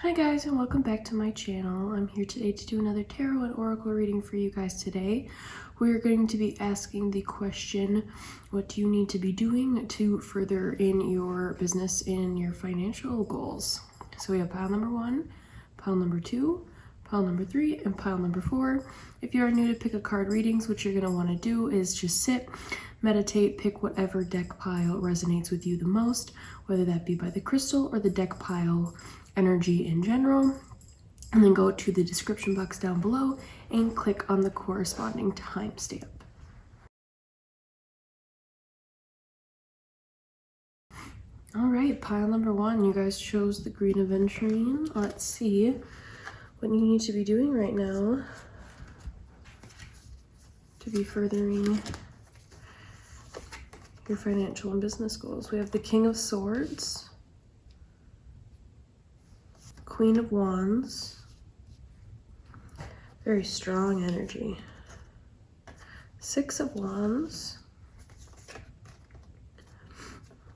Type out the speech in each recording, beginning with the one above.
Hi guys, and welcome back to my channel. I'm here today to do another tarot and oracle reading for you guys today. We're going to be asking the question, what do you need to be doing to further in your business and your financial goals? So we have pile number 1, pile number 2, pile number 3, and pile number 4. If you are new to pick a card readings, what you're going to want to do is just sit, meditate, pick whatever deck pile resonates with you the most, whether that be by the crystal or the deck pile energy in general, and then go to the description box down below and click on the corresponding timestamp. All right, pile number 1, you guys chose the Green Aventurine. Let's see what you need to be doing right now to be furthering your financial and business goals. We have the King of Swords, Queen of Wands, very strong energy, 6 of Wands,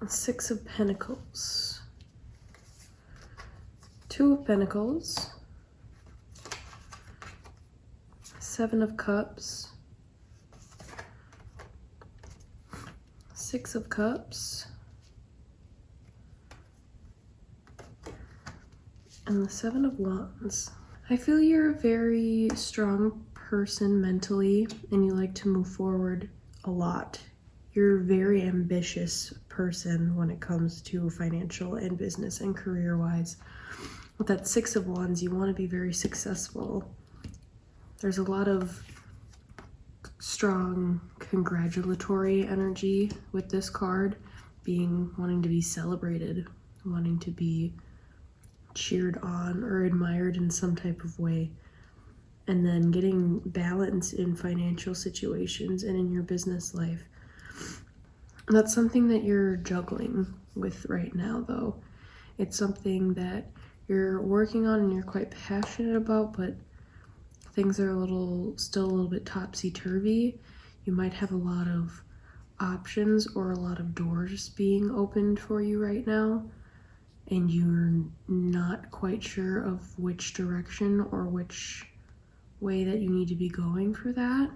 6 of Pentacles, 2 of Pentacles, 7 of Cups, 6 of Cups, and the 7 of Wands. I feel you're a very strong person mentally and you like to move forward a lot. You're a very ambitious person when it comes to financial and business and career-wise. With that 6 of Wands, you want to be very successful. There's a lot of strong congratulatory energy with this card, wanting to be celebrated, wanting to be cheered on or admired in some type of way, and then getting balance in financial situations and in your business life. That's something that you're juggling with right now, though. It's something that you're working on and you're quite passionate about, but things are still a little bit topsy-turvy. You might have a lot of options or a lot of doors being opened for you right now, and you're not quite sure of which direction or which way that you need to be going for that.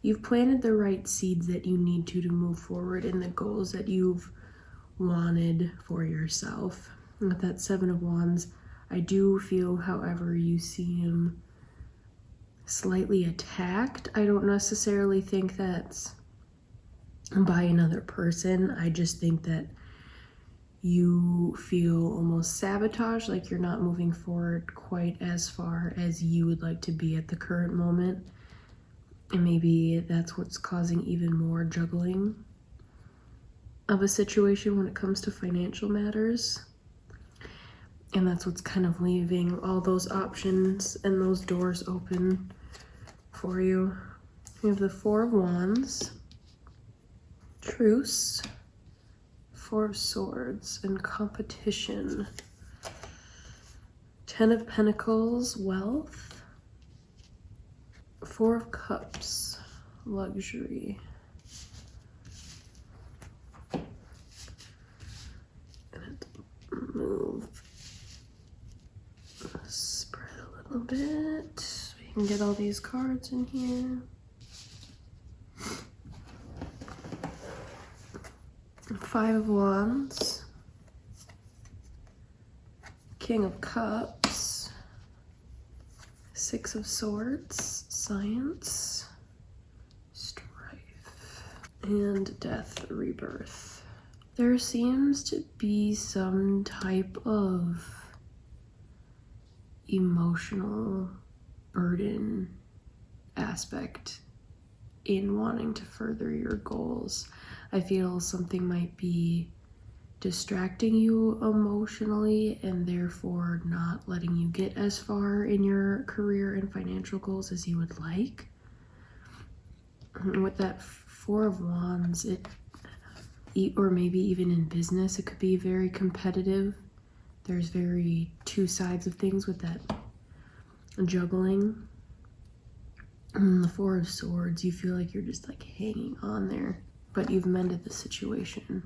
You've planted the right seeds that you need to move forward in the goals that you've wanted for yourself. And with that 7 of Wands, I do feel, however, you seem slightly attacked. I don't necessarily think that's by another person. I just think that you feel almost sabotaged, like you're not moving forward quite as far as you would like to be at the current moment. And maybe that's what's causing even more juggling of a situation when it comes to financial matters. And that's what's kind of leaving all those options and those doors open for you. We have the 4 of Wands, Truce, 4 of Swords, and Competition, 10 of Pentacles, Wealth, 4 of Cups, Luxury, and move, spread a little bit so we can get all these cards in here. 5 of Wands, King of Cups, 6 of Swords, Science, Strife, and Death, Rebirth. There seems to be some type of emotional burden aspect in wanting to further your goals. I feel something might be distracting you emotionally and therefore not letting you get as far in your career and financial goals as you would like. And with that 4 of Wands, or maybe even in business, it could be very competitive. There's very two sides of things with that juggling. And the 4 of Swords, you feel like you're just like hanging on there, but you've mended the situation.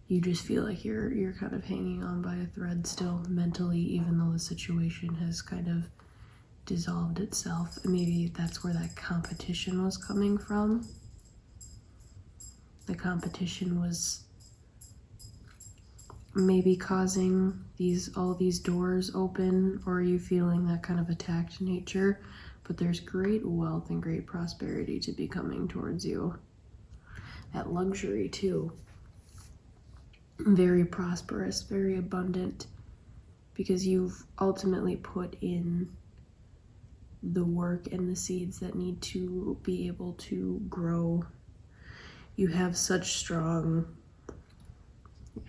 you just feel like you're kind of hanging on by a thread still mentally, even though the situation has kind of dissolved itself. And maybe that's where that competition was coming from. The competition was maybe causing all these doors open, or are you feeling that kind of attacked nature? But there's great wealth and great prosperity to be coming towards you. That luxury too. Very prosperous, very abundant, because you've ultimately put in the work and the seeds that need to be able to grow. You have such strong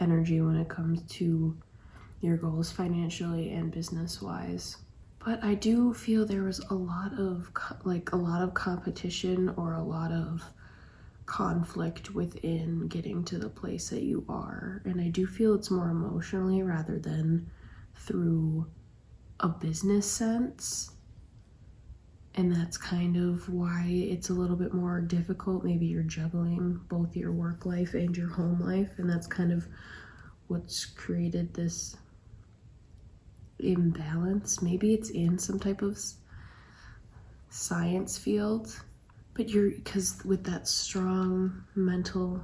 energy when it comes to your goals financially and business wise. But I do feel there was a lot of competition or a lot of conflict within getting to the place that you are. And I do feel it's more emotionally rather than through a business sense. And that's kind of why it's a little bit more difficult. Maybe you're juggling both your work life and your home life, and that's kind of what's created this imbalance. Maybe it's in some type of science field, but because with that strong mental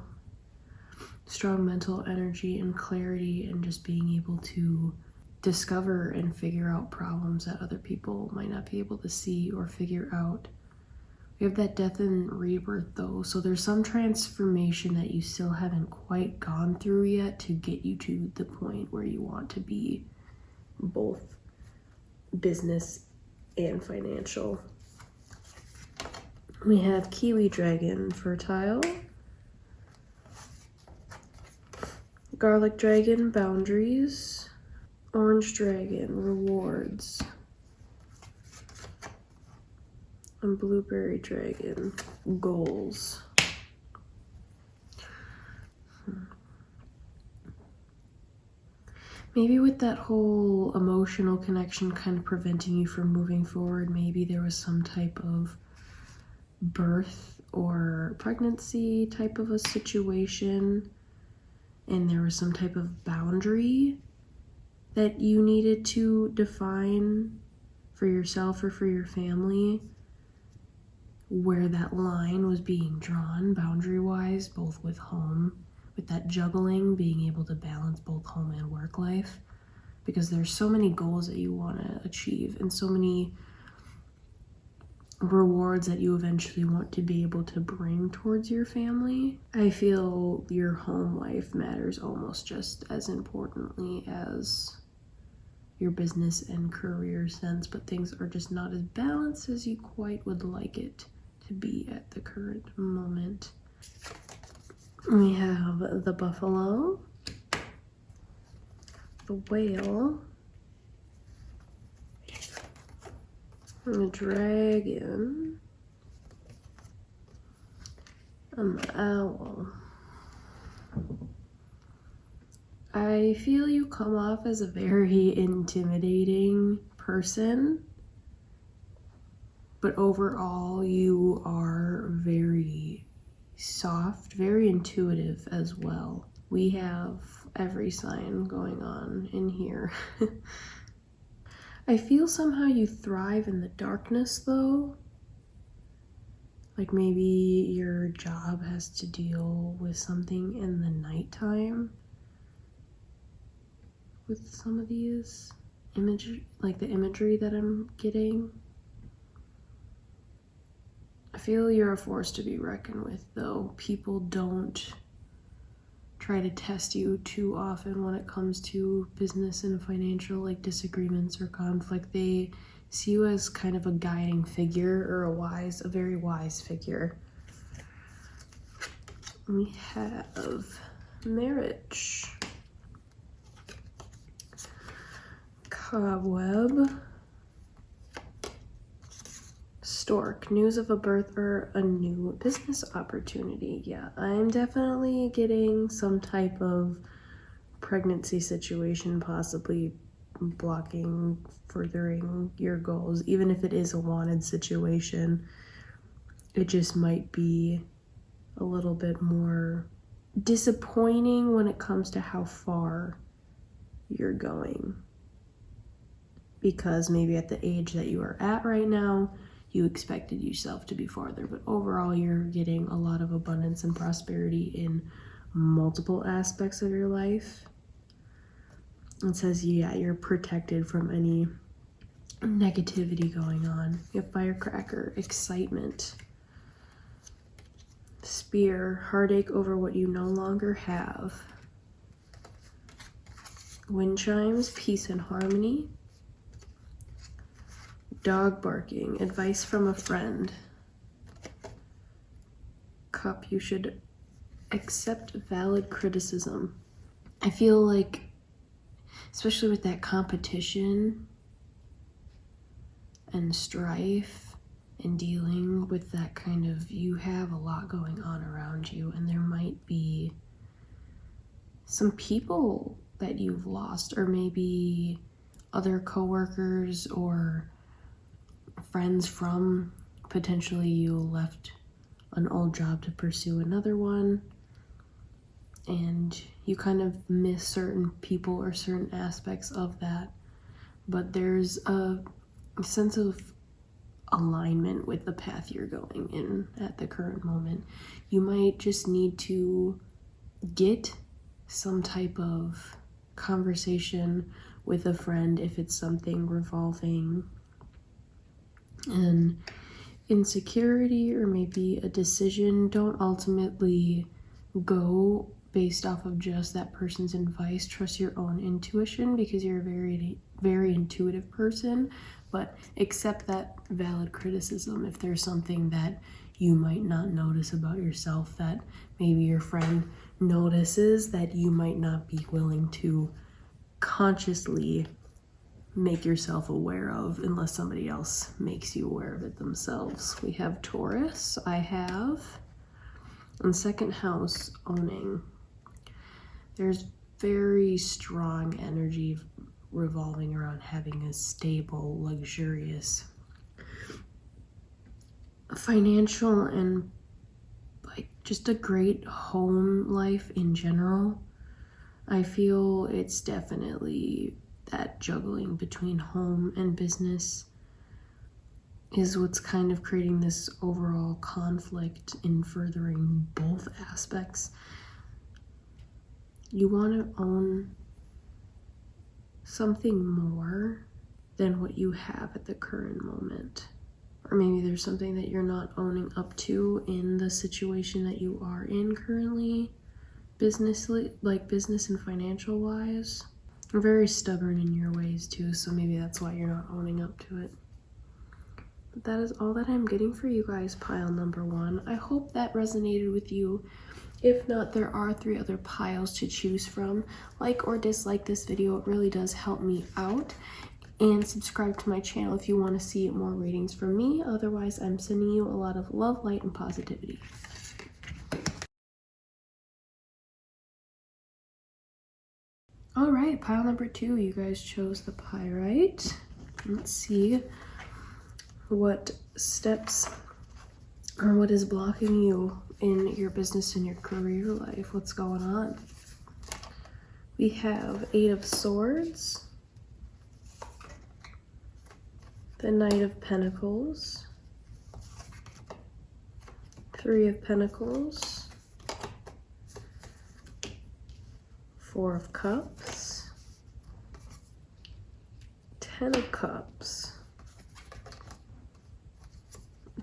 energy and clarity, and just being able to discover and figure out problems that other people might not be able to see or figure out. We have that death and rebirth though, so there's some transformation that you still haven't quite gone through yet to get you to the point where you want to be, both business and financial. We have kiwi dragon, fertile. Garlic dragon, boundaries. Orange dragon, rewards. And blueberry dragon, goals. Maybe with that whole emotional connection kind of preventing you from moving forward, maybe there was some type of birth or pregnancy type of a situation, and there was some type of boundary that you needed to define for yourself or for your family, where that line was being drawn boundary-wise, both with home, with that juggling, being able to balance both home and work life, because there's so many goals that you want to achieve and so many rewards that you eventually want to be able to bring towards your family. I feel your home life matters almost just as importantly as your business and career sense, but things are just not as balanced as you quite would like it to be at the current moment. We have the buffalo, the whale, the dragon, and the owl. I feel you come off as a very intimidating person, but overall you are very soft, very intuitive as well. We have every sign going on in here. I feel somehow you thrive in the darkness though. Like maybe your job has to deal with something in the nighttime. With some of these imagery, like the imagery that I'm getting. I feel you're a force to be reckoned with though. People don't try to test you too often when it comes to business and financial disagreements or conflict. They see you as kind of a guiding figure or a very wise figure. We have marriage. Cobweb, stork, news of a birth or a new business opportunity. Yeah, I'm definitely getting some type of pregnancy situation, possibly blocking furthering your goals. Even if it is a wanted situation, it just might be a little bit more disappointing when it comes to how far you're going. Because maybe at the age that you are at right now, you expected yourself to be farther, but overall you're getting a lot of abundance and prosperity in multiple aspects of your life. It says, yeah, you're protected from any negativity going on. You have firecracker, excitement, spear, heartache over what you no longer have. Wind chimes, peace and harmony. Dog barking, advice from a friend. Cup, you should accept valid criticism. I feel like, especially with that competition and strife and dealing with that kind of, you have a lot going on around you, and there might be some people that you've lost, or maybe other coworkers or friends from, potentially you left an old job to pursue another one, and you kind of miss certain people or certain aspects of that, but there's a sense of alignment with the path you're going in at the current moment. You might just need to get some type of conversation with a friend if it's something revolving an insecurity or maybe a decision. Don't ultimately go based off of just that person's advice. Trust your own intuition, because you're a very intuitive person, but accept that valid criticism if there's something that you might not notice about yourself that maybe your friend notices that you might not be willing to consciously make yourself aware of unless somebody else makes you aware of it themselves. We have Taurus, I have, in second house, owning. There's very strong energy revolving around having a stable, luxurious, financial and like just a great home life in general. I feel it's definitely that juggling between home and business is what's kind of creating this overall conflict in furthering both aspects. You want to own something more than what you have at the current moment. Or maybe there's something that you're not owning up to in the situation that you are in currently, business and financial wise. You're very stubborn in your ways too, so maybe that's why you're not owning up to it. But that is all that I'm getting for you guys, pile number 1. I hope that resonated with you. If not, there are 3 other piles to choose from. Like or dislike this video, it really does help me out. And subscribe to my channel if you want to see more readings from me. Otherwise, I'm sending you a lot of love, light, and positivity. All right, pile number 2. You guys chose the pyrite. Let's see what steps or what is blocking you in your business and your career life. What's going on? We have 8 of Swords, the Knight of Pentacles, 3 of Pentacles, 4 of Cups, 10 of Cups,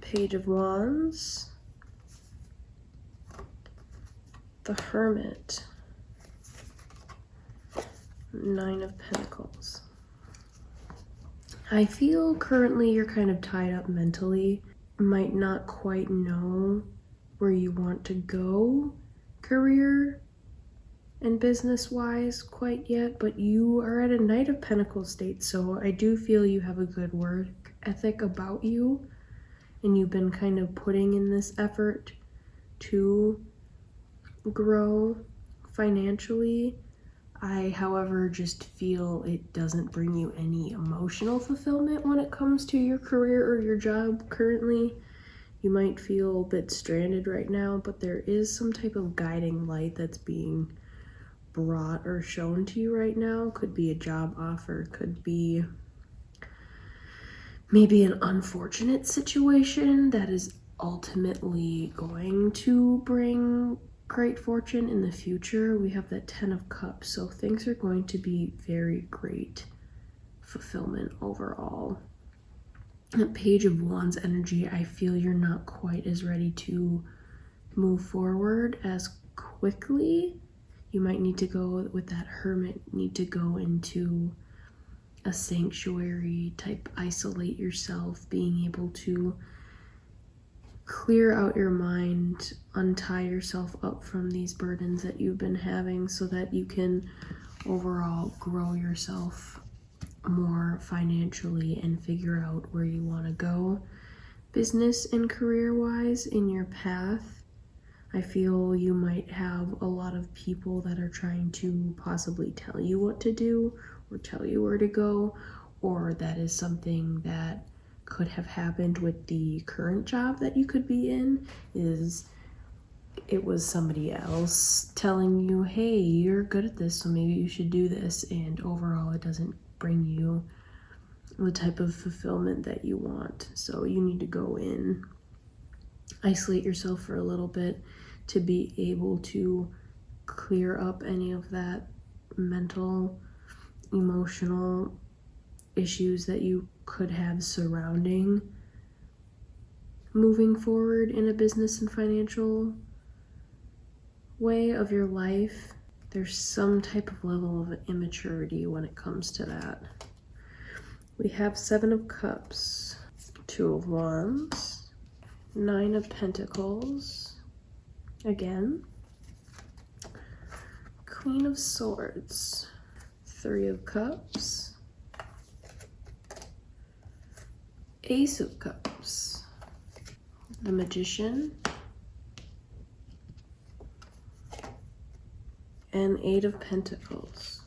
Page of Wands, the Hermit, 9 of Pentacles. I feel currently you're kind of tied up mentally, might not quite know where you want to go career and business wise quite yet, but you are at a Knight of Pentacles state, so I do feel you have a good work ethic about you, and you've been kind of putting in this effort to grow financially. I, however, just feel it doesn't bring you any emotional fulfillment when it comes to your career or your job currently. You might feel a bit stranded right now, but there is some type of guiding light that's being brought or shown to you right now. Could be a job offer, could be maybe an unfortunate situation that is ultimately going to bring great fortune in the future. We have that 10 of Cups, so things are going to be very great fulfillment overall. That Page of Wands energy, I feel you're not quite as ready to move forward as quickly. You might need to go with that Hermit, need to go into a sanctuary type, isolate yourself, being able to clear out your mind, untie yourself up from these burdens that you've been having so that you can overall grow yourself more financially and figure out where you want to go business and career wise in your path. I feel you might have a lot of people that are trying to possibly tell you what to do or tell you where to go, or that is something that could have happened with the current job that you could be in, is it was somebody else telling you, hey, you're good at this, so maybe you should do this, and overall it doesn't bring you the type of fulfillment that you want. So you need to go in, isolate yourself for a little bit to be able to clear up any of that mental, emotional issues that you could have surrounding moving forward in a business and financial way of your life. There's some type of level of immaturity when it comes to that. We have 7 of Cups, 2 of Wands, 9 of Pentacles, again, Queen of Swords, 3 of Cups, Ace of Cups, the Magician, and 8 of Pentacles.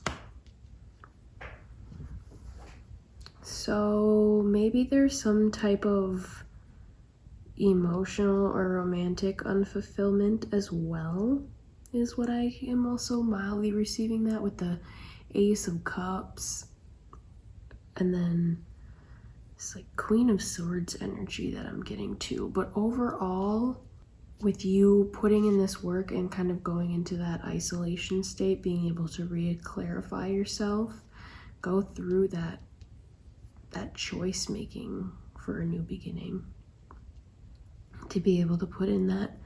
So maybe there's some type of emotional or romantic unfulfillment as well, is what I am also mildly receiving that with the Ace of Cups. And then it's like Queen of Swords energy that I'm getting too. But overall, with you putting in this work and kind of going into that isolation state, being able to re-clarify yourself, go through that choice making for a new beginning, to be able to put in that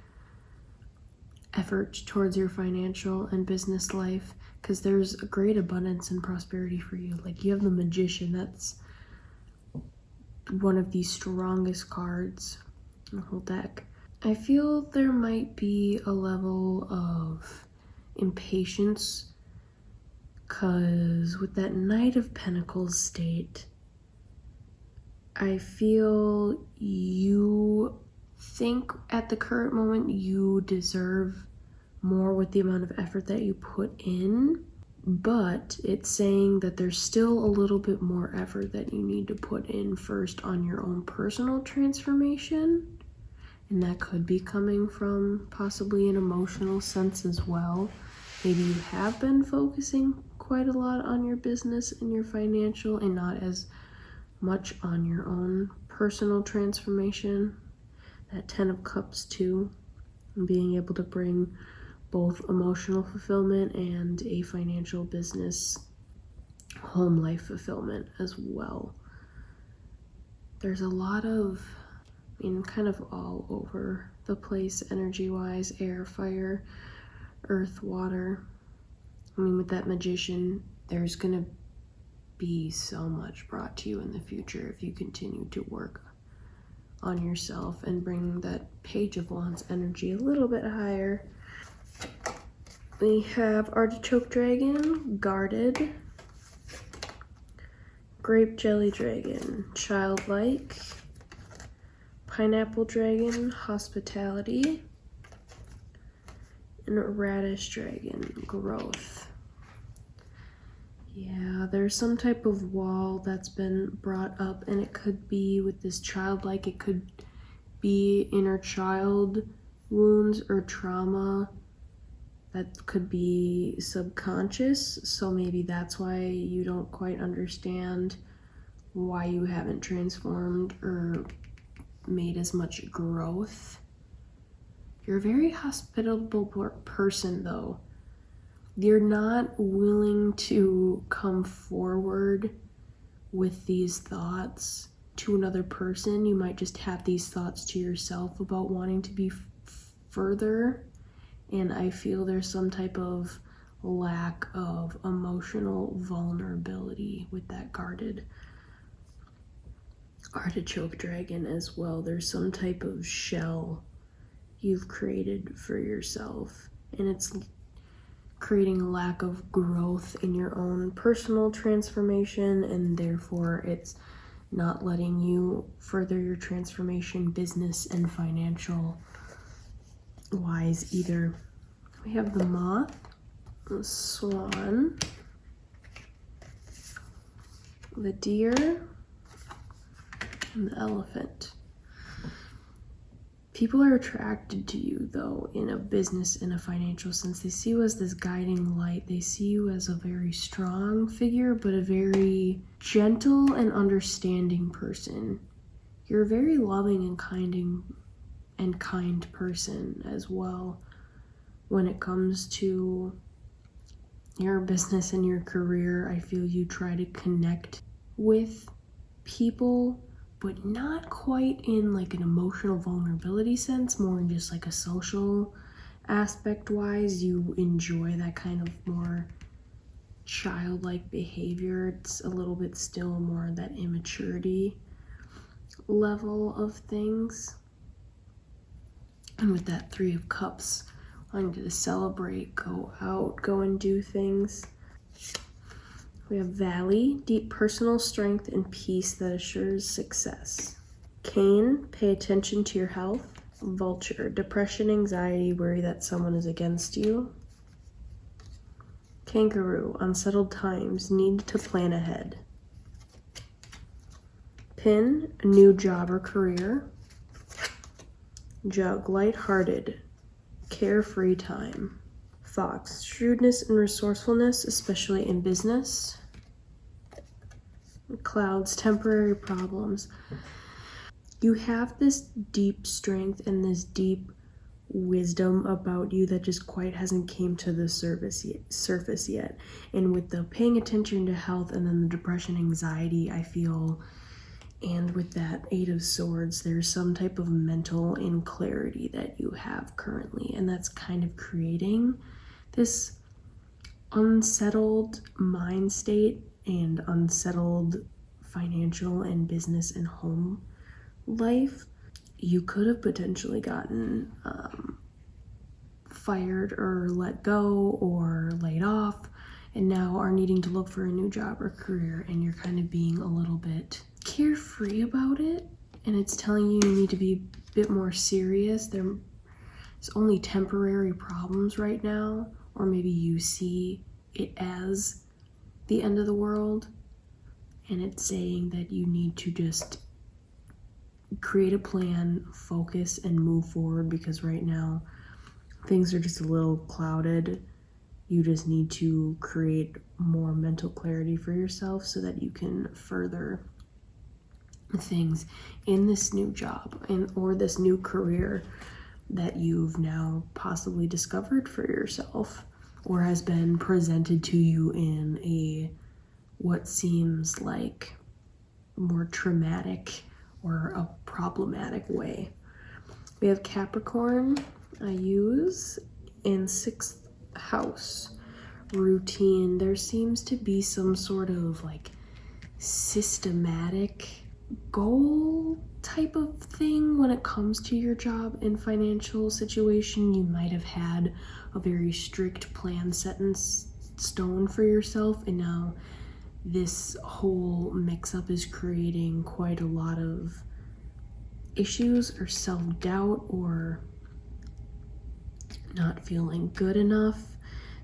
effort towards your financial and business life, because there's a great abundance and prosperity for you. Like, you have the Magician, that's one of the strongest cards in the whole deck. I feel there might be a level of impatience, because with that Knight of Pentacles state, I feel you think at the current moment you deserve more with the amount of effort that you put in, but it's saying that there's still a little bit more effort that you need to put in first on your own personal transformation. And that could be coming from possibly an emotional sense as well. Maybe you have been focusing quite a lot on your business and your financial and not as much on your own personal transformation. That 10 of Cups too, and being able to bring both emotional fulfillment and a financial business home life fulfillment as well. There's a lot of, kind of all over the place energy wise, air, fire, earth, water. With that Magician, there's gonna be so much brought to you in the future if you continue to work on yourself and bring that Page of Wands energy a little bit higher. We have Artichoke Dragon, Guarded, Grape Jelly Dragon, Childlike, Pineapple Dragon, Hospitality, and Radish Dragon, Growth. Yeah, there's some type of wall that's been brought up, and it could be with this Childlike, it could be inner child wounds or trauma that could be subconscious. So maybe that's why you don't quite understand why you haven't transformed or made as much growth. You're a very hospitable person, though. You're not willing to come forward with these thoughts to another person. You might just have these thoughts to yourself about wanting to be further. And I feel there's some type of lack of emotional vulnerability with that guarded artichoke dragon as well. There's some type of shell you've created for yourself, and it's creating a lack of growth in your own personal transformation, and therefore it's not letting you further your transformation business and financial wise either. We have the moth, the swan, the deer, and the elephant. People are attracted to you, though, in a business and a financial sense. They see you as this guiding light. They see you as a very strong figure, but a very gentle and understanding person. You're a very loving and kind person as well. When it comes to your business and your career, I feel you try to connect with people, but not quite in like an emotional vulnerability sense, more in just like a social aspect wise. You enjoy that kind of more childlike behavior. It's a little bit still more that immaturity level of things. And with that 3 of Cups, wanting to celebrate, go out, go and do things. We have Valley, deep personal strength and peace that assures success. Cane, pay attention to your health. Vulture, depression, anxiety, worry that someone is against you. Kangaroo, unsettled times, need to plan ahead. Pin, a new job or career. Jug, lighthearted, carefree time. Fox, shrewdness and resourcefulness, especially in business. Clouds, temporary problems. You have this deep strength and this deep wisdom about you that just quite hasn't came to the surface yet. And with the paying attention to health and then the depression, anxiety, I feel, and with that 8 of Swords, there's some type of mental clarity that you have currently, and that's kind of creating this unsettled mind state and unsettled financial and business and home life. You could have potentially gotten fired or let go or laid off, and now are needing to look for a new job or career, and you're kind of being a little bit carefree about it, and it's telling you you need to be a bit more serious. There's only temporary problems right now, or maybe you see it as the end of the world, and it's saying that you need to just create a plan, focus, and move forward, because right now things are just a little clouded. You just need to create more mental clarity for yourself so that you can further things in this new job or this new career that you've now possibly discovered for yourself, or has been presented to you in a what seems like more traumatic or a problematic way. We have Capricorn, I use in 6th house. Routine. There seems to be some sort of like systematic goal type of thing when it comes to your job and financial situation. You might have had a very strict plan set in stone for yourself, and now this whole mix-up is creating quite a lot of issues or self-doubt or not feeling good enough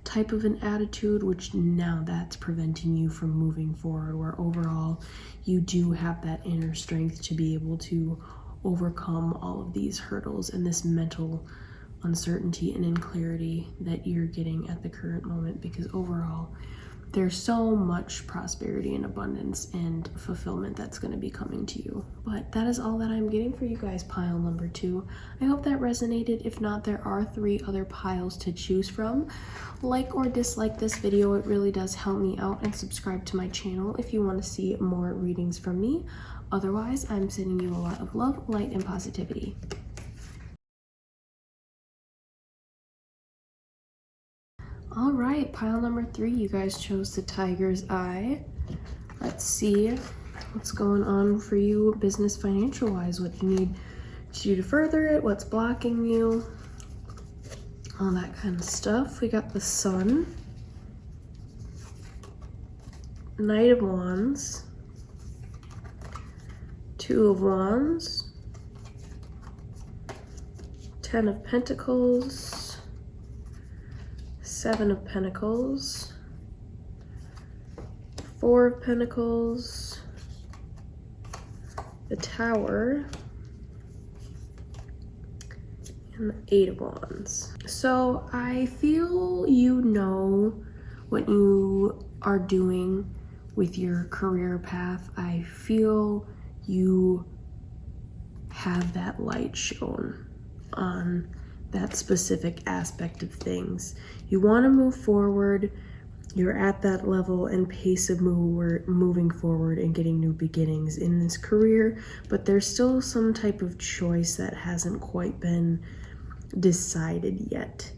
type of an attitude, which now that's preventing you from moving forward, where overall you do have that inner strength to be able to overcome all of these hurdles and this mental uncertainty and clarity that you're getting at the current moment, because overall there's so much prosperity and abundance and fulfillment that's going to be coming to you. But that is all that I'm getting for you guys, pile number 2. I hope that resonated. If not, there are 3 other piles to choose from. Like or dislike this video, it really does help me out, and subscribe to my channel if you want to see more readings from me. Otherwise, I'm sending you a lot of love, light, and positivity. All right, pile number 3, you guys chose the Tiger's Eye. Let's see what's going on for you business financial wise, what you need to do to further it, what's blocking you, all that kind of stuff. We got the Sun, Knight of Wands, 2 of Wands, 10 of Pentacles, 7 of Pentacles, 4 of Pentacles, the Tower, and the 8 of Wands. So I feel you know what you are doing with your career path. I feel you have that light shown on that specific aspect of things. You want to move forward. You're at that level and pace of moving forward and getting new beginnings in this career, but there's still some type of choice that hasn't quite been decided yet.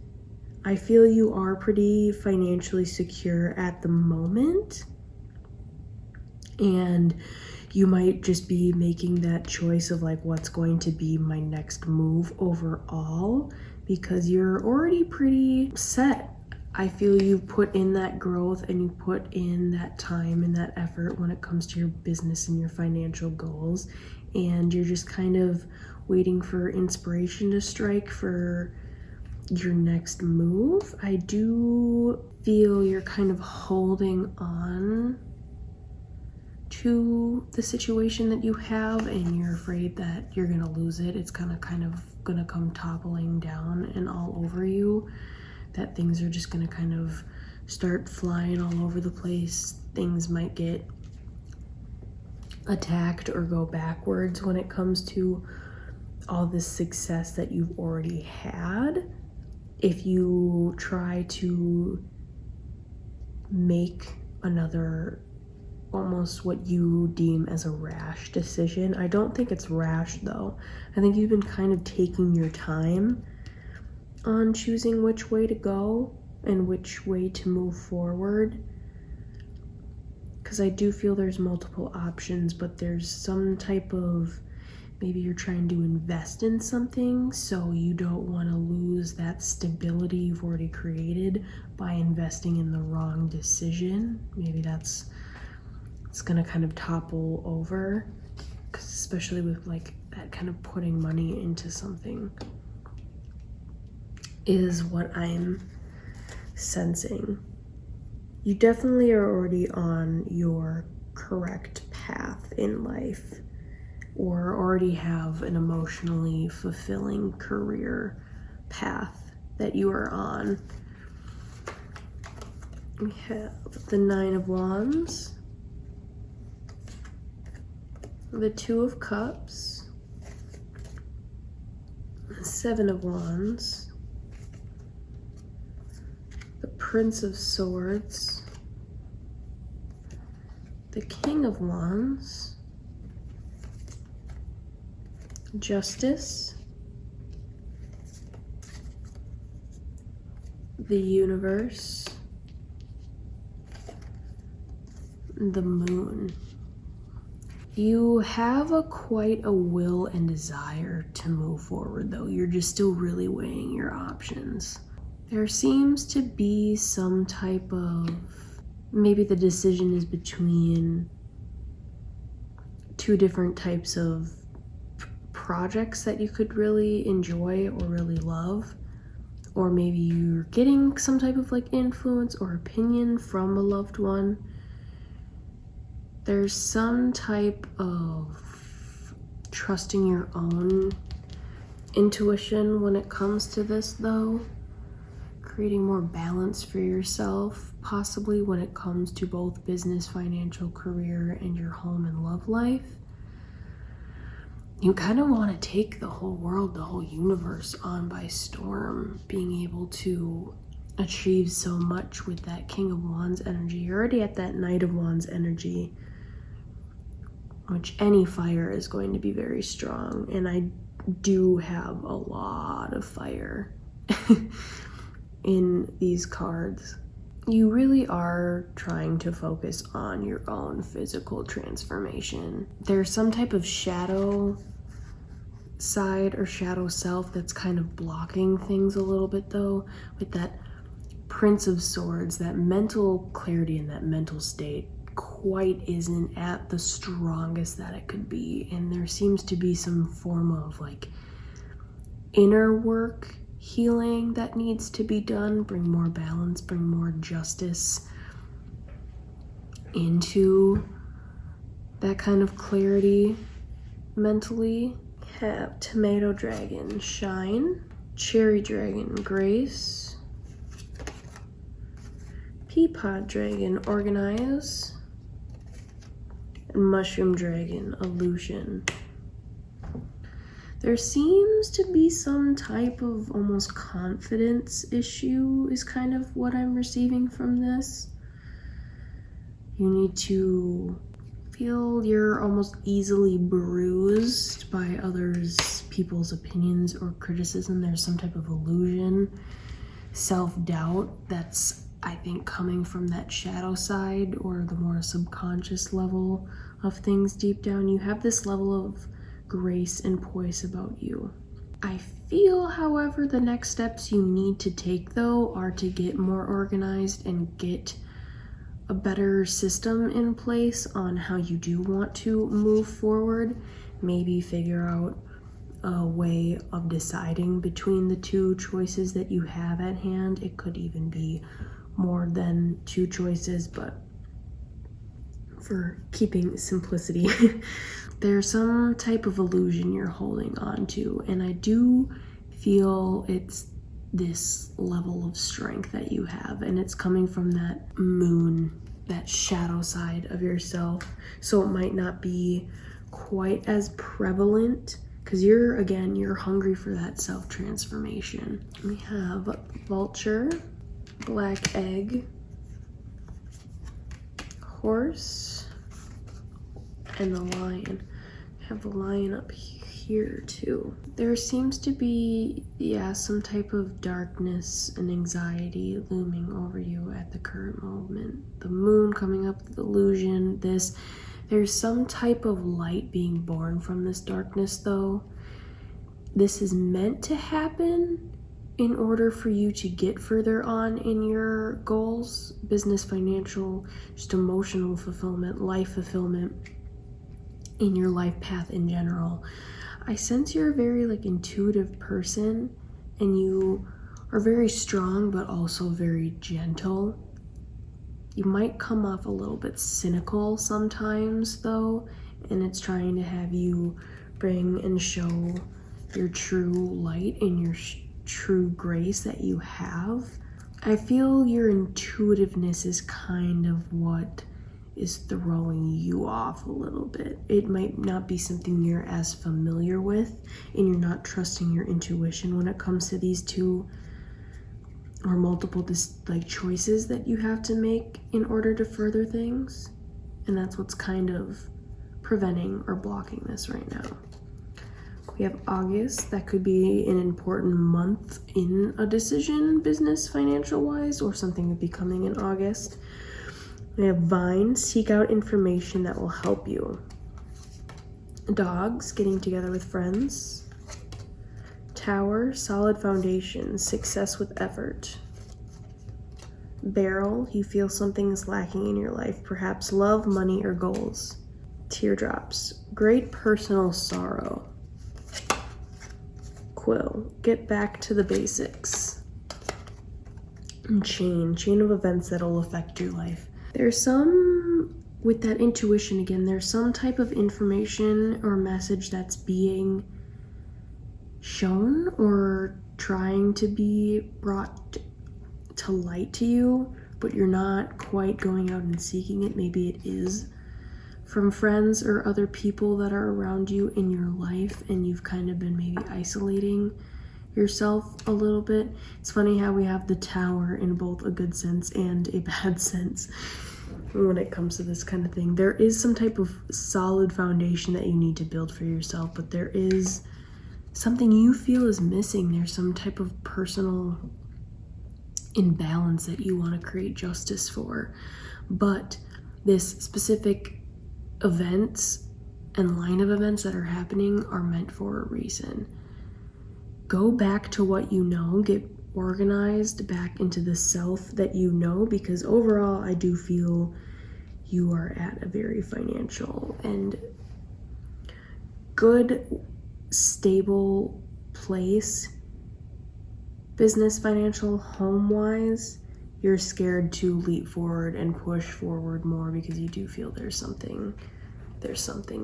I feel you are pretty financially secure at the moment, and you might just be making that choice of like, what's going to be my next move overall, because you're already pretty set. I feel you put in that growth and you put in that time and that effort when it comes to your business and your financial goals, and you're just kind of waiting for inspiration to strike for your next move. I do feel you're kind of holding on to the situation that you have, and you're afraid that you're gonna lose it. It's kind of gonna come toppling down and all over you, that things are just gonna kind of start flying all over the place. Things might get attacked or go backwards when it comes to all this success that you've already had. If you try to make another almost what you deem as a rash decision. I don't think it's rash though. I think you've been kind of taking your time on choosing which way to go and which way to move forward, because I do feel there's multiple options, but there's some type of, maybe you're trying to invest in something, so you don't want to lose that stability you've already created by investing in the wrong decision. Maybe it's gonna kind of topple over, because especially with like that kind of putting money into something is what I'm sensing. You definitely are already on your correct path in life, or already have an emotionally fulfilling career path that you are on. We have the 9 of Wands, the 2 of Cups, the 7 of Wands, the Prince of Swords, the King of Wands, Justice, the Universe, the Moon. You have quite a will and desire to move forward though. You're just still really weighing your options. There seems to be some type of, maybe the decision is between 2 different types of projects that you could really enjoy or really love, or maybe you're getting some type of like influence or opinion from a loved one. There's some type of trusting your own intuition when it comes to this, though. Creating more balance for yourself, possibly when it comes to both business, financial, career, and your home and love life. You kind of want to take the whole world, the whole universe on by storm, being able to achieve so much with that King of Wands energy. You're already at that Knight of Wands energy, which any fire is going to be very strong. And I do have a lot of fire in these cards. You really are trying to focus on your own physical transformation. There's some type of shadow side or shadow self that's kind of blocking things a little bit, though, with that Prince of Swords. That mental clarity and that mental state quite isn't at the strongest that it could be, and there seems to be some form of like inner work healing that needs to be done. Bring more balance, bring more justice into that kind of clarity mentally. Have Tomato Dragon, Shine, Cherry Dragon, Grace, Peapod Dragon, Organize, and Mushroom Dragon, Illusion. There seems to be some type of almost confidence issue is kind of what I'm receiving from this. You need to feel you're almost easily bruised by people's opinions or criticism. There's some type of illusion, self-doubt that's, I think, coming from that shadow side or the more subconscious level of things deep down. You have this level of grace and poise about you. I feel, however, the next steps you need to take, though, are to get more organized and get a better system in place on how you do want to move forward. Maybe figure out a way of deciding between the two choices that you have at hand. It could even be more than two choices, but for keeping simplicity, there's some type of illusion you're holding on to, and I do feel it's this level of strength that you have, and it's coming from that moon, that shadow side of yourself. So it might not be quite as prevalent because you're hungry for that self-transformation. We have Vulture, Black Egg, Horse, and the Lion. I have the Lion up here too. There seems to be, some type of darkness and anxiety looming over you at the current moment. The moon coming up, the illusion, there's some type of light being born from this darkness, though. This is meant to happen in order for you to get further on in your goals, business, financial, just emotional fulfillment, life fulfillment, in your life path in general. I sense you're a very intuitive person, and you are very strong but also very gentle. You might come off a little bit cynical sometimes, though, and it's trying to have you bring and show your true light and your true grace that you have. I feel your intuitiveness is kind of what is throwing you off a little bit. It might not be something you're as familiar with, and you're not trusting your intuition when it comes to these two or multiple choices that you have to make in order to further things. And that's what's kind of preventing or blocking this right now. We have August. That could be an important month in a decision, business, financial wise, or something would be coming in August. We have Vine. Seek out information that will help you. Dogs. Getting together with friends. Tower. Solid foundation. Success with effort. Barrel. You feel something is lacking in your life, perhaps love, money, or goals. Teardrops. Great personal sorrow. Quill. Get back to the basics. And chain of events that will affect your life. There's some with that intuition again, there's some type of information or message that's being shown or trying to be brought to light to you, but you're not quite going out and seeking it. Maybe it is from friends or other people that are around you in your life, and you've kind of been maybe isolating yourself a little bit. It's funny how we have the Tower in both a good sense and a bad sense when it comes to this kind of thing. There is some type of solid foundation that you need to build for yourself, but there is something you feel is missing. There's some type of personal imbalance that you want to create justice for. But this specific events and line of events that are happening are meant for a reason. Go back to what you know, get organized back into the self that you know, because overall I do feel you are at a very financial and good, stable place, business, financial, home-wise. You're scared to leap forward and push forward more because you do feel there's something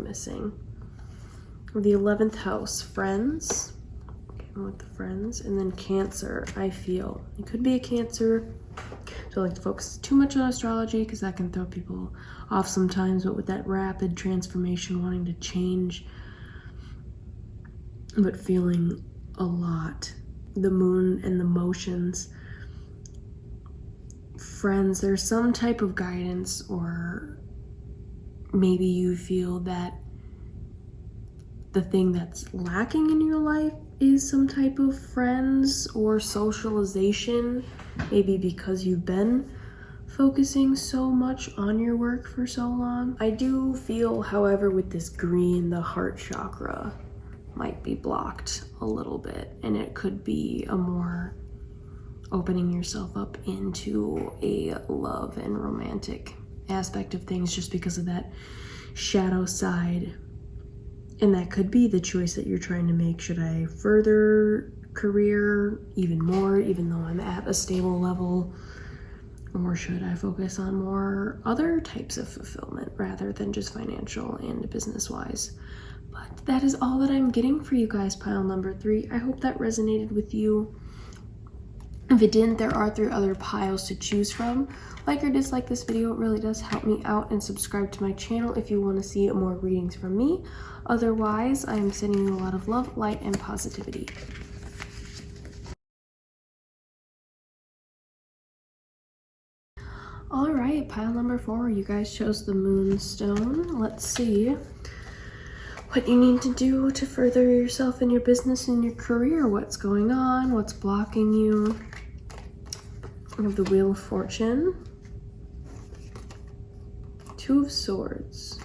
missing. The 11th house, friends. With the friends, and then Cancer. I feel it could be a Cancer. So I like to focus too much on astrology because that can throw people off sometimes, but with that rapid transformation, wanting to change but feeling a lot, the moon and the motions. Friends, there's some type of guidance, or maybe you feel that the thing that's lacking in your life is some type of friends or socialization, maybe because you've been focusing so much on your work for so long. I do feel, however, with this green, the heart chakra might be blocked a little bit, and it could be a more opening yourself up into a love and romantic aspect of things just because of that shadow side. And that could be the choice that you're trying to make. Should I further career even more, even though I'm at a stable level? Or should I focus on more other types of fulfillment rather than just financial and business-wise? But that is all that I'm getting for you guys, pile number 3. I hope that resonated with you. If it didn't, there are 3 other piles to choose from. Like or dislike this video, it really does help me out, and subscribe to my channel if you want to see more readings from me. Otherwise, I'm sending you a lot of love, light, and positivity. All right, pile number 4, you guys chose the Moonstone. Let's see what you need to do to further yourself in your business and your career. What's going on? What's blocking you? We have the Wheel of Fortune, 2 of Swords,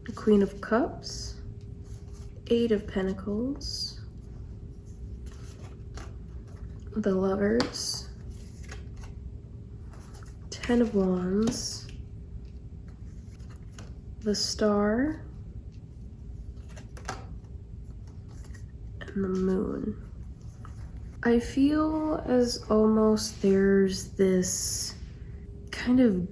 the Queen of Cups, 8 of Pentacles, the Lovers, 10 of Wands, the Star, and the Moon. I feel as almost there's this kind of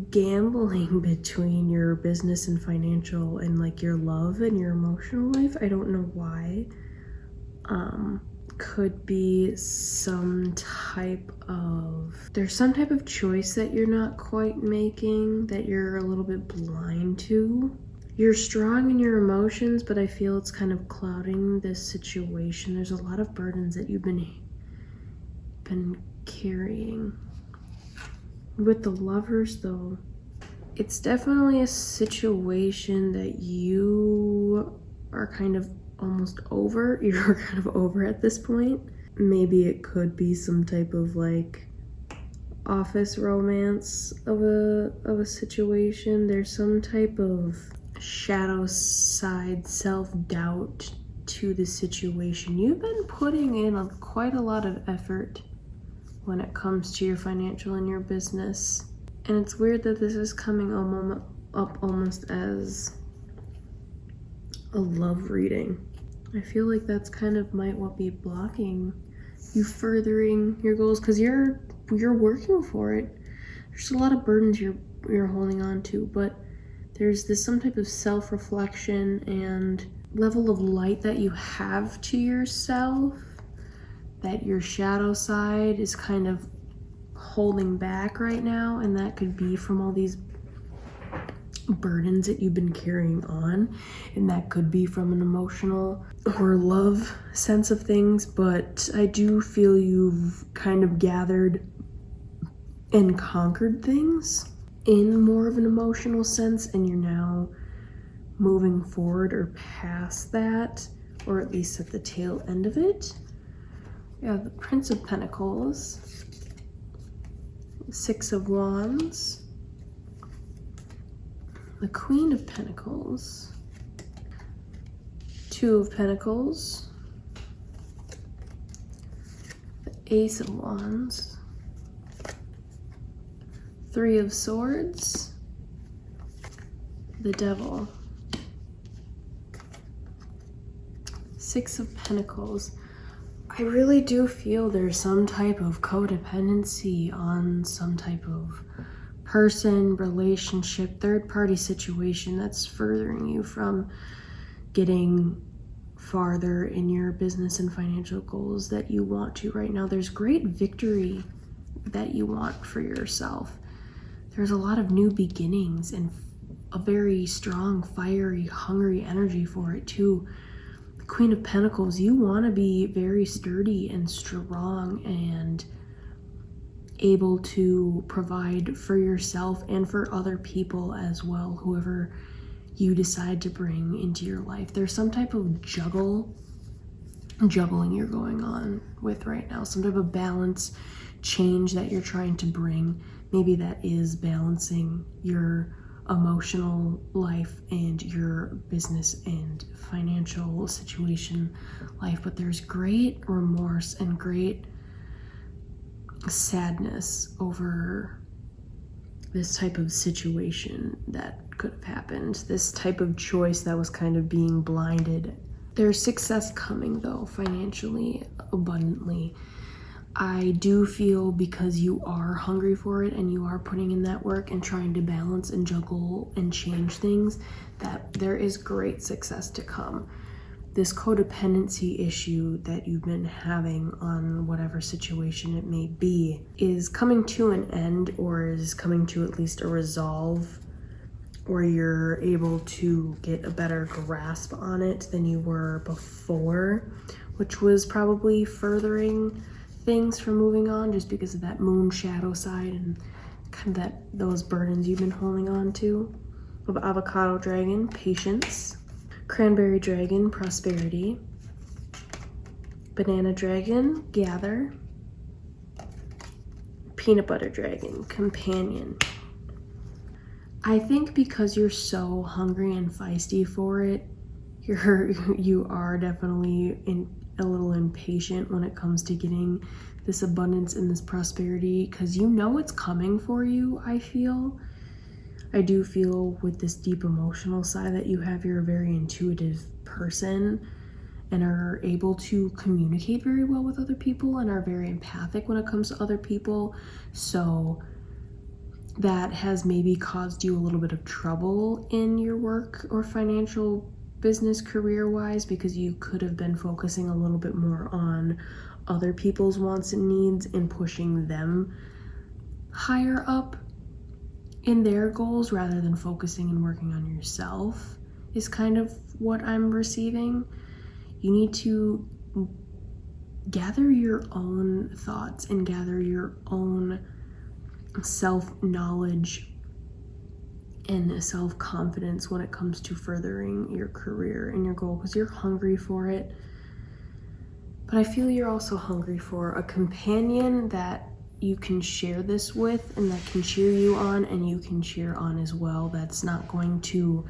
gambling between your business and financial and like your love and your emotional life. I don't know why. Could be some type of, there's some type of choice that you're not quite making, that you're a little bit blind to. You're strong in your emotions, but I feel it's kind of clouding this situation. There's a lot of burdens that you've been carrying. With the Lovers though, it's definitely a situation that you are kind of almost over. You're kind of over at this point. Maybe it could be some type of like office romance of a situation. There's some type of shadow side self-doubt to the situation. You've been putting in quite a lot of effort when it comes to your financial and your business, and it's weird that this is coming up almost as a love reading. I feel like that's kind of might what be blocking you furthering your goals, because you're working for it. there's a lot of burdens you're holding on to, but there's this some type of self-reflection and level of light that you have to yourself, that your shadow side is kind of holding back right now, and that could be from all these burdens that you've been carrying on, and that could be from an emotional or love sense of things. But I do feel you've kind of gathered and conquered things in more of an emotional sense, and you're now moving forward or past that, or at least at the tail end of it. Yeah, the Prince of Pentacles, Six of Wands, the Queen of Pentacles, Two of Pentacles, the Ace of Wands, Three of Swords, the Devil, Six of Pentacles. I really do feel there's some type of codependency on some type of person, relationship, third-party situation that's furthering you from getting farther in your business and financial goals that you want to right now. There's great victory that you want for yourself. There's a lot of new beginnings and a very strong, fiery, hungry energy for it too. The Queen of Pentacles, you want to be very sturdy and strong and able to provide for yourself and for other people as well, whoever you decide to bring into your life. There's some type of juggling you're going on with right now, some type of balance change that you're trying to bring. Maybe that is balancing your emotional life and your business and financial situation life, but there's great remorse and great sadness over this type of situation that could have happened, this type of choice that was kind of being blinded. There's success coming though, financially, abundantly. I do feel because you are hungry for it and you are putting in that work and trying to balance and juggle and change things, that there is great success to come. This codependency issue that you've been having on whatever situation it may be is coming to an end, or is coming to at least a resolve, or you're able to get a better grasp on it than you were before, which was probably furthering things from moving on just because of that moon shadow side and kind of those burdens you've been holding on to. Of avocado dragon, patience. Cranberry dragon, prosperity. Banana dragon, gather. Peanut butter dragon, companion. I think because you're so hungry and feisty for it, you are definitely a little impatient when it comes to getting this abundance and this prosperity, because you know it's coming for you. I do feel with this deep emotional side that you have, you're a very intuitive person and are able to communicate very well with other people and are very empathic when it comes to other people. So that has maybe caused you a little bit of trouble in your work or financial business career wise, because you could have been focusing a little bit more on other people's wants and needs and pushing them higher up in their goals rather than focusing and working on yourself, is kind of what I'm receiving. You need to gather your own thoughts and gather your own self-knowledge and self-confidence when it comes to furthering your career and your goal, because you're hungry for it. But I feel you're also hungry for a companion that you can share this with and that can cheer you on and you can cheer on as well. That's not going to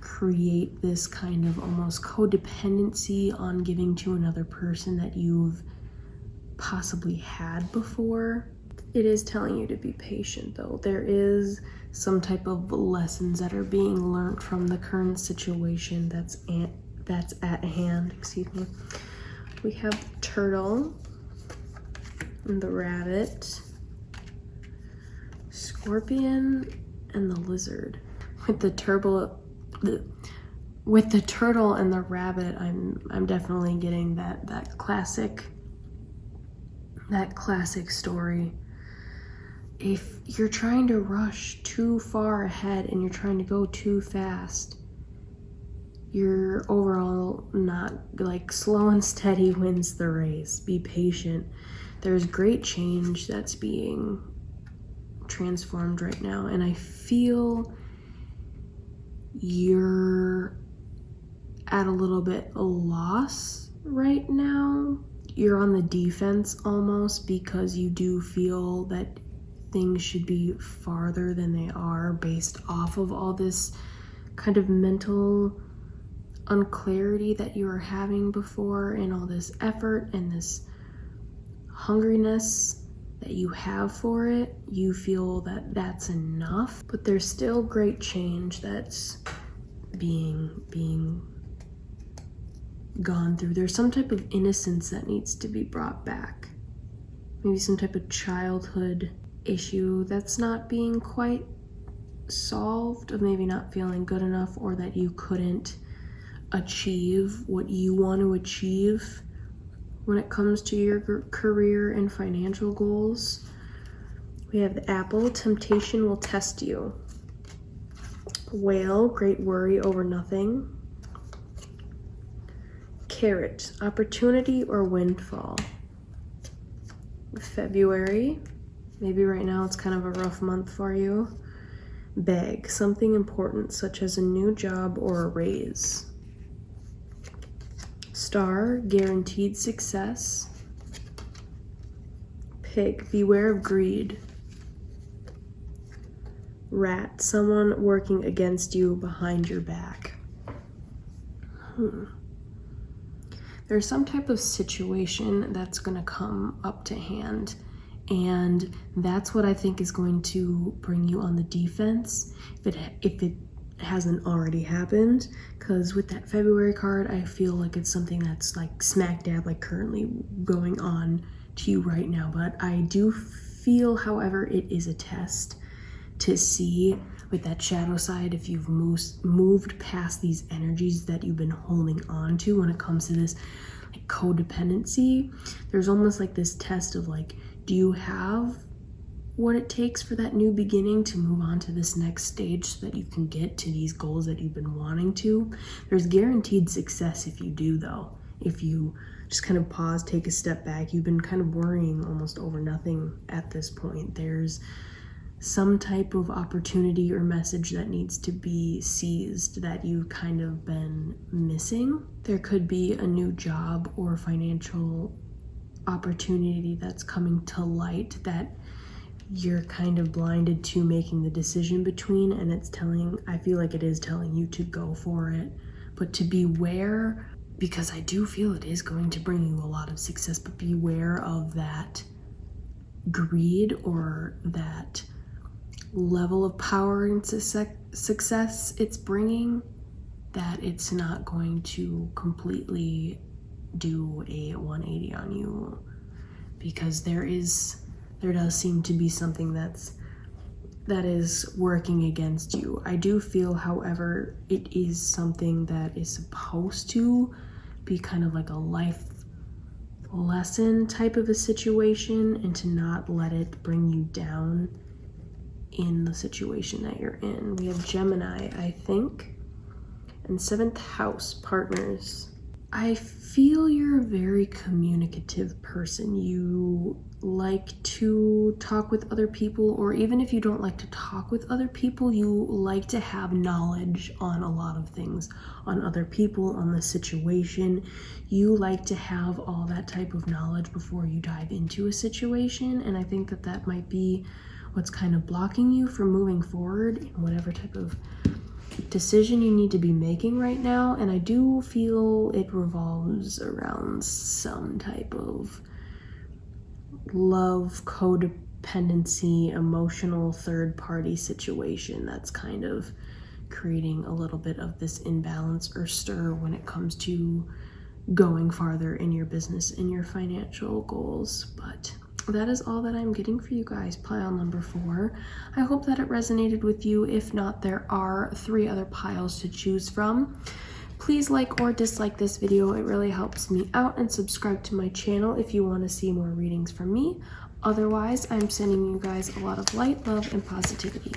create this kind of almost codependency on giving to another person that you've possibly had before. It is telling you to be patient though. There is some type of lessons that are being learned from the current situation that's at hand. Excuse me. We have the turtle and the rabbit, Scorpion and the lizard. With the turtle and the rabbit, I'm definitely getting that classic story. If you're trying to rush too far ahead and you're trying to go too fast, you're overall not, like, slow and steady wins the race. Be patient. There's great change that's being transformed right now, and I feel you're at a little bit of loss right now. You're on the defense almost, because you do feel that things should be farther than they are based off of all this kind of mental unclarity that you were having before, and all this effort and this hungriness that you have for it. You feel that that's enough, but there's still great change that's being gone through. There's some type of innocence that needs to be brought back. Maybe some type of childhood issue that's not being quite solved, of maybe not feeling good enough, or that you couldn't achieve what you want to achieve when it comes to your career and financial goals. We have the apple. Temptation will test you. Whale. Great worry over nothing. Carrot. Opportunity or windfall. February. Maybe right now it's kind of a rough month for you. Bag. Something important, such as a new job or a raise. Star. Guaranteed success. Pig. Beware of greed. Rat. Someone working against you behind your back. There's some type of situation that's going to come up to hand, and that's what I think is going to bring you on the defense if it hasn't already happened. Because with that February card, I feel like it's something that's like smack dab, like currently going on to you right now. But I do feel, however, it is a test to see with that shadow side if you've moved past these energies that you've been holding on to when it comes to this like codependency. There's almost like this test of like, do you have what it takes for that new beginning to move on to this next stage so that you can get to these goals that you've been wanting to? There's guaranteed success if you do, though. If you just kind of pause, take a step back, you've been kind of worrying almost over nothing at this point. There's some type of opportunity or message that needs to be seized that you've kind of been missing. There could be a new job or financial opportunity that's coming to light that you're kind of blinded to making the decision between, and I feel like it is telling you to go for it, but to beware, because I do feel it is going to bring you a lot of success, but beware of that greed or that level of power and success it's bringing, that it's not going to completely do a 180 on you, because there does seem to be something that is working against you. I do feel, however, it is something that is supposed to be kind of like a life lesson type of a situation, and to not let it bring you down in the situation that you're in. We have Gemini, I think, and 7th house, partners. I feel you're a very communicative person. You like to talk with other people, or even if you don't like to talk with other people, you like to have knowledge on a lot of things, on other people, on the situation. You like to have all that type of knowledge before you dive into a situation, and I think that might be what's kind of blocking you from moving forward in whatever type of decision you need to be making right now. And I do feel it revolves around some type of love, codependency, emotional third-party situation that's kind of creating a little bit of this imbalance or stir when it comes to going farther in your business and your financial goals. But that is all that I'm getting for you guys, pile number 4. I hope that it resonated with you. If not, there are 3 other piles to choose from. Please like or dislike this video. It really helps me out, and subscribe to my channel if you want to see more readings from me. Otherwise, I'm sending you guys a lot of light, love, and positivity.